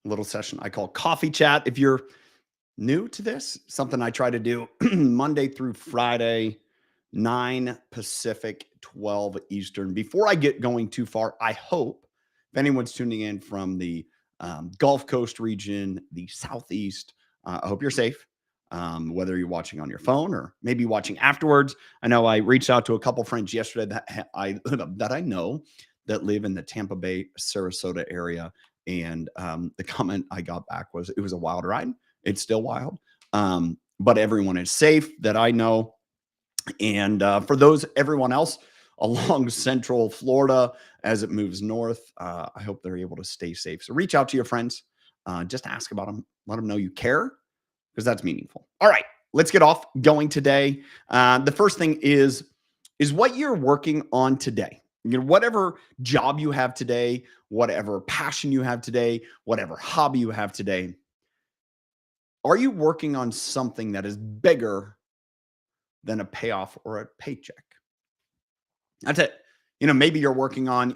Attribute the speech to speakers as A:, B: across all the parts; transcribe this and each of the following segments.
A: little session I call coffee chat. If you're new to this, something I try to do Monday through Friday, 9 Pacific, 12 Eastern. Before I get going too far, I hope if anyone's tuning in from the Gulf Coast region, the Southeast, I hope you're safe. Whether you're watching on your phone or maybe watching afterwards. I know I reached out to a couple friends yesterday that I know that live in the Tampa Bay, Sarasota area, and the comment I got back was it was a wild ride. It's still wild, but everyone is safe that I know. And for those everyone else along Central Florida as it moves north, I hope they're able to stay safe. So reach out to your friends, just ask about them, let them know you care because that's meaningful. All right, let's get off going today. The first thing is what you're working on today. You know, whatever job you have today, whatever passion you have today, whatever hobby you have today, are you working on something that is bigger than a payoff or a paycheck? That's it. You know, maybe you're working on,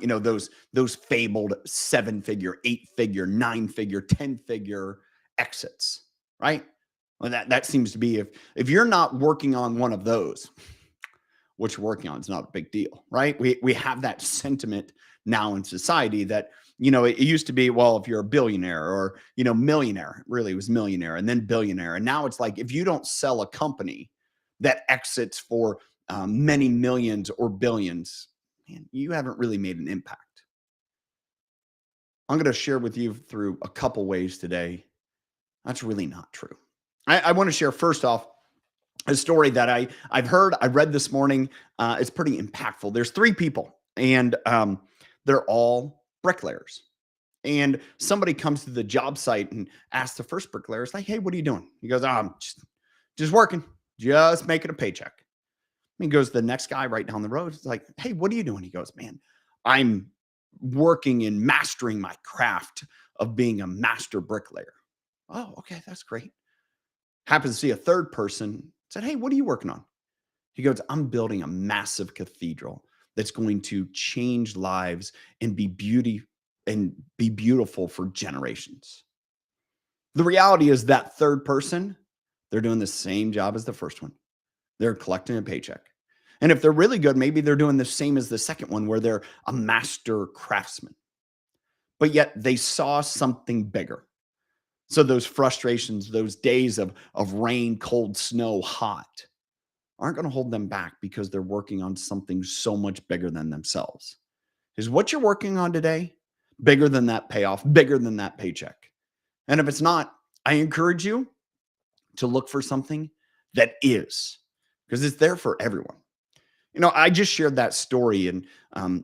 A: those fabled 7-figure, 8-figure, 9-figure, 10-figure exits, right? Well, that seems to be if you're not working on one of those, what you're working on is not a big deal, right? We have that sentiment now in society that, it used to be, well, if you're a billionaire or, millionaire, really it was millionaire and then billionaire. And now it's like, if you don't sell a company that exits for many millions or billions, man, you haven't really made an impact. I'm going to share with you through a couple ways today. That's really not true. I want to share first off a story that I've heard, I read this morning. It's pretty impactful. There's 3 people, and they're all bricklayers. And somebody comes to the job site and asks the first bricklayer, it's like, "Hey, what are you doing?" He goes, "I'm just working, just making a paycheck." He goes to the next guy right down the road. It's like, "Hey, what are you doing?" He goes, "Man, I'm working and mastering my craft of being a master bricklayer." "Oh, okay, that's great." Happens to see a third person, said, "Hey, what are you working on?" He goes, "I'm building a massive cathedral that's going to change lives and be beautiful for generations." The reality is that third person, they're doing the same job as the first one. They're collecting a paycheck. And if they're really good, maybe they're doing the same as the second one where they're a master craftsman. But yet they saw something bigger. So those frustrations, those days of rain, cold, snow, hot, aren't going to hold them back because they're working on something so much bigger than themselves. Is what you're working on today bigger than that payoff, bigger than that paycheck? And if it's not, I encourage you to look for something that is, because it's there for everyone. I just shared that story, and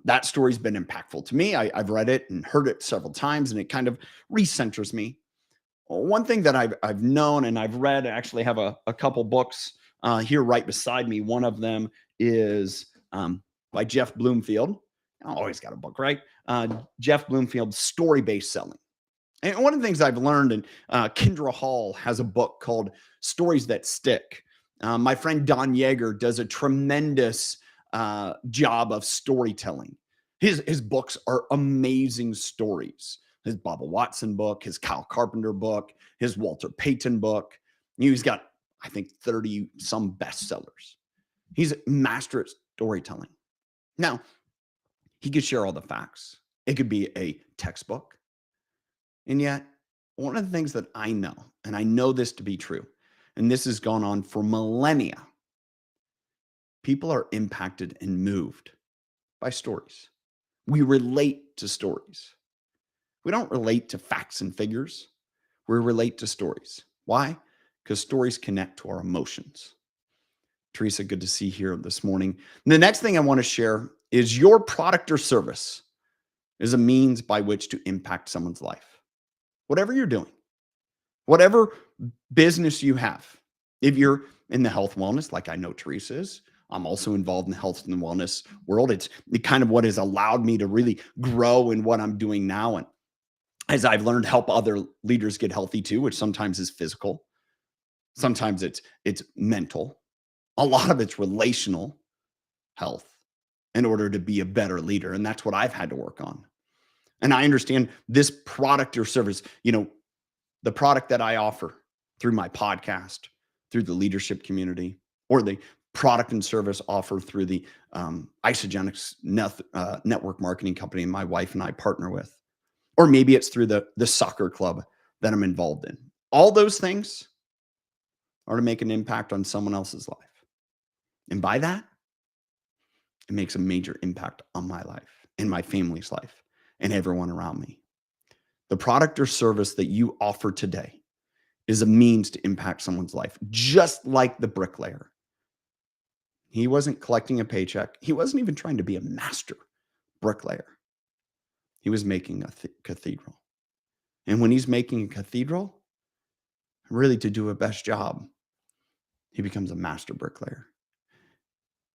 A: that story's been impactful to me. I've read it and heard it several times, and it kind of recenters me. One thing that I've known and I've read, I actually have a couple books here right beside me. One of them is by Jeff Bloomfield. I always got a book, right? Jeff Bloomfield's Story-Based Selling. And one of the things I've learned, and Kendra Hall has a book called Stories That Stick. My friend Don Yeager does a tremendous job of storytelling. His books are amazing stories. His Bubba Watson book, his Kyle Carpenter book, his Walter Payton book. He's got, I think, 30 some bestsellers. He's a master at storytelling. Now, he could share all the facts. It could be a textbook. And yet, one of the things that I know, and I know this to be true, and this has gone on for millennia, people are impacted and moved by stories. We relate to stories. We don't relate to facts and figures. We relate to stories. Why? Because stories connect to our emotions. Teresa, good to see you here this morning. And the next thing I want to share is your product or service is a means by which to impact someone's life. Whatever you're doing, whatever business you have, if you're in the health wellness, like I know Teresa is, I'm also involved in the health and wellness world. It's kind of what has allowed me to really grow in what I'm doing now. And as I've learned, help other leaders get healthy too, which sometimes is physical. Sometimes it's mental. A lot of it's relational health in order to be a better leader. And that's what I've had to work on. And I understand this product or service, the product that I offer through my podcast, through the leadership community, or the product and service offered through the Isogenics network marketing company my wife and I partner with, or maybe it's through the soccer club that I'm involved in. All those things are to make an impact on someone else's life. And by that, it makes a major impact on my life and my family's life and everyone around me. The product or service that you offer today is a means to impact someone's life, just like the bricklayer. He wasn't collecting a paycheck. He wasn't even trying to be a master bricklayer. He was making a cathedral. And when he's making a cathedral, really to do a best job, he becomes a master bricklayer.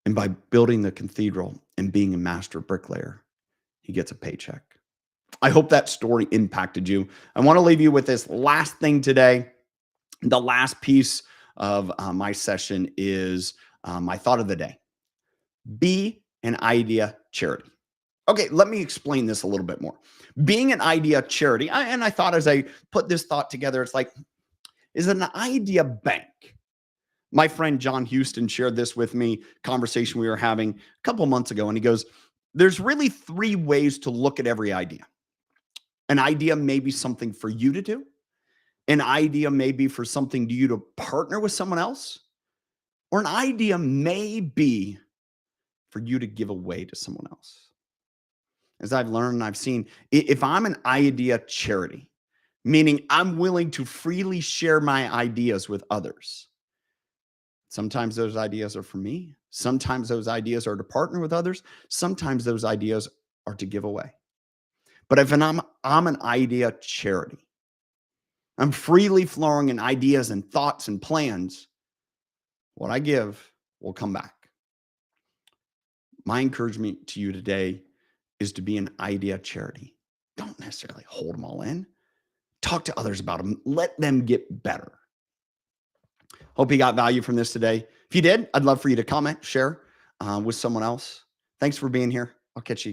A: And by building the cathedral and being a master bricklayer, he gets a paycheck. I hope that story impacted you. I want to leave you with this last thing today. The last piece of my session is my thought of the day. Be an idea charity. Okay, let me explain this a little bit more. Being an idea charity, and I thought as I put this thought together, it's like, is an idea bank. My friend John Houston shared this with me, conversation we were having a couple months ago, and he goes, there's really 3 ways to look at every idea. An idea may be something for you to do. An idea may be for something to you to partner with someone else. Or an idea may be for you to give away to someone else. As I've learned and I've seen, if I'm an idea charity, meaning I'm willing to freely share my ideas with others, sometimes those ideas are for me. Sometimes those ideas are to partner with others. Sometimes those ideas are to give away. But if I'm an idea charity, I'm freely flowing in ideas and thoughts and plans, what I give will come back. My encouragement to you today is to be an idea charity. Don't necessarily hold them all in. Talk to others about them. Let them get better. Hope you got value from this today. If you did, I'd love for you to comment, share with someone else. Thanks for being here. I'll catch you.